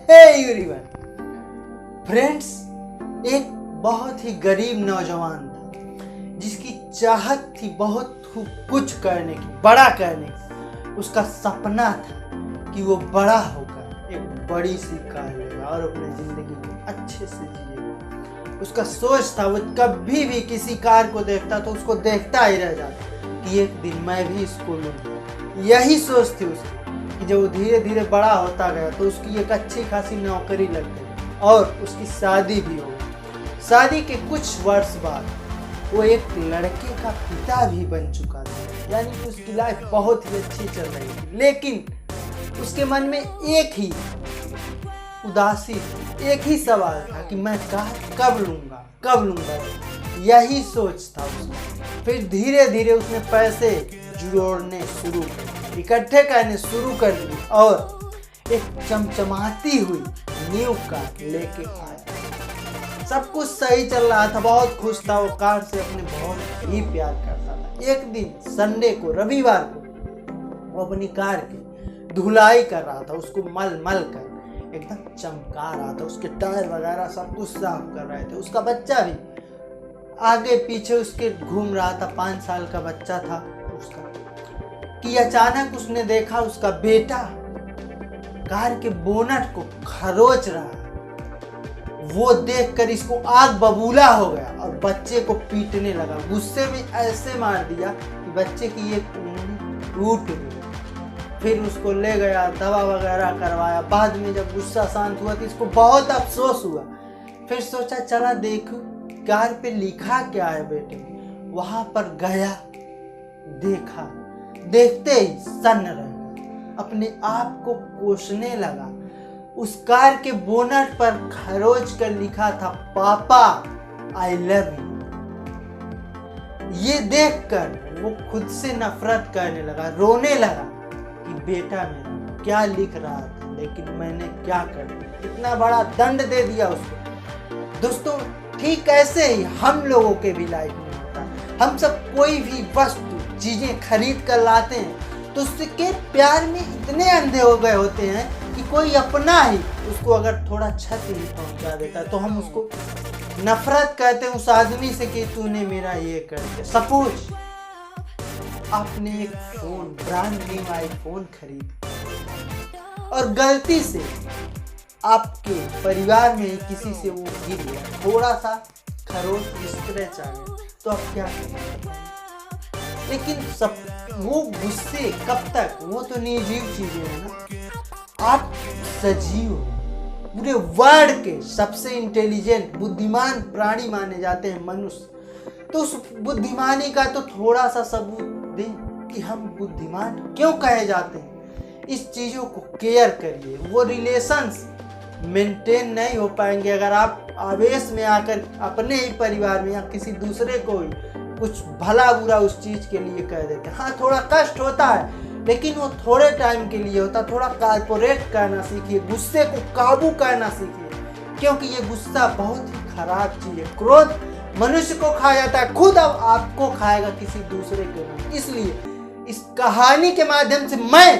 Hey everyone friends, एक बहुत ही गरीब नौजवान था जिसकी चाहत थी बहुत कुछ करने की, बड़ा करने की। उसका सपना था कि वो बड़ा होकर एक बड़ी सी कार लेगा और अपनी जिंदगी को अच्छे से जिएगा। उसका सोच था, वो कभी भी किसी कार को देखता तो उसको देखता ही रह जाता कि एक दिन मैं भी इसको लूँगा। यही सोच थी उसकी कि जब वो धीरे धीरे बड़ा होता गया तो उसकी एक अच्छी खासी नौकरी लग गई और उसकी शादी भी हो गई। शादी के कुछ वर्ष बाद वो एक लड़के का पिता भी बन चुका था, यानी कि उसकी लाइफ बहुत ही अच्छी चल रही थी। लेकिन उसके मन में एक ही उदासी थी, एक ही सवाल था कि मैं कब लूँगा। यही सोच था उसका। फिर धीरे धीरे उसने पैसे जोड़ने शुरू कर, इकट्ठे करने शुरू कर दिए और एक चमचमाती हुई न्यू कार लेके आया। सब कुछ सही चल रहा था, बहुत खुश था। वो कार से अपने बहुत ही प्यार करता था। एक दिन संडे को, रविवार को वो अपनी कार की धुलाई कर रहा था। उसको मल कर एकदम चमका रहा था। उसके टायर वगैरह सब कुछ साफ कर रहे थे। उसका बच्चा भी आगे पीछे उसके घूम रहा था। 5 साल का बच्चा था उसका, कि अचानक उसने देखा उसका बेटा कार के बोनट को खरोच रहा है। वो देखकर इसको आग बबूला हो गया और बच्चे को पीटने लगा। गुस्से में ऐसे मार दिया कि बच्चे की एक उंगली टूट गई। फिर उसको ले गया, दवा वगैरह करवाया। बाद में जब गुस्सा शांत हुआ तो इसको बहुत अफसोस हुआ। फिर सोचा चला देखूं कार पे लिखा क्या है बेटे। वहां पर गया, देखा, देखते ही सन्न रहा। अपने आप को कोसने लगा। उस कार के बोनट पर खरोच कर लिखा था, पापा आई लव यू। ये देखकर वो खुद से नफरत करने लगा, रोने लगा कि बेटा मेरा क्या लिख रहा था, लेकिन मैंने क्या कर दिया, इतना बड़ा दंड दे दिया उसको। दोस्तों, ठीक ऐसे ही हम लोगों के भी लाइफ में होता है। हम सब कोई भी वस्तु, चीजें खरीद कर लाते हैं तो उसके प्यार में इतने अंधे हो गए होते हैं कि कोई अपना ही उसको अगर थोड़ा क्षति ही पहुंचा देता है तो हम उसको नफरत करते हैं उस आदमी से कि तूने मेरा ये कर दिया। सपोज आपने एक फोन, ब्रांड न्यू आईफोन खरीद और गलती से आपके परिवार में किसी से वो गिर गया, थोड़ा सा खरोच स्क्रैच आ गया, तो आप क्या करेंगे? लेकिन सब वो गुस्से कब तक, वो तो निर्जीव चीजें है ना। आप सजीव हो, पूरे वर्ल्ड के सबसे इंटेलिजेंट, बुद्धिमान प्राणी माने जाते हैं मनुष्य। तो उस बुद्धिमानी का तो थोड़ा सा सबूत दें कि हम बुद्धिमान क्यों कहे जाते हैं। इस चीजों को केयर करिए। वो रिलेशंस मेंटेन नहीं हो पाएंगे अगर आप आवेश में आकर अपने ही परिवार में या किसी दूसरे को कुछ भला बुरा उस चीज के लिए कह देते हैं। हाँ, थोड़ा कष्ट होता है, लेकिन वो थोड़े टाइम के लिए होता है। थोड़ा कॉर्पोरेट करना सीखिए, गुस्से को काबू करना सीखिए, क्योंकि ये गुस्सा बहुत ही खराब चीज है। क्रोध मनुष्य को खा जाता है, खुद अब आपको खाएगा किसी दूसरे के। इसलिए इस कहानी के माध्यम से मैं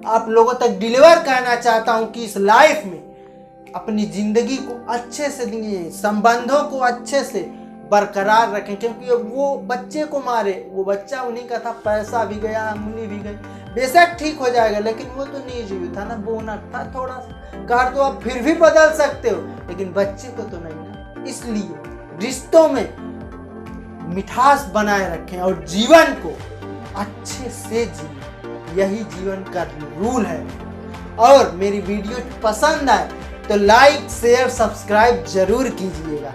आप लोगों तक डिलीवर करना चाहता हूं कि इस लाइफ में अपनी जिंदगी को अच्छे से दिए, संबंधों को अच्छे से बरकरार रखें। क्योंकि वो बच्चे को मारे, वो बच्चा उन्हीं का था, पैसा भी गया, अंगुली भी गई। बेशक ठीक हो जाएगा, लेकिन वो तो निर्जीव था ना, बोनट था थोड़ा सा। कार तो आप फिर भी बदल सकते हो, लेकिन बच्चे को तो नहीं ना। इसलिए रिश्तों में मिठास बनाए रखें और जीवन को अच्छे से जिए। यही जीवन का रूल है। और मेरी वीडियो पसंद आए तो लाइक, शेयर, सब्सक्राइब जरूर कीजिएगा।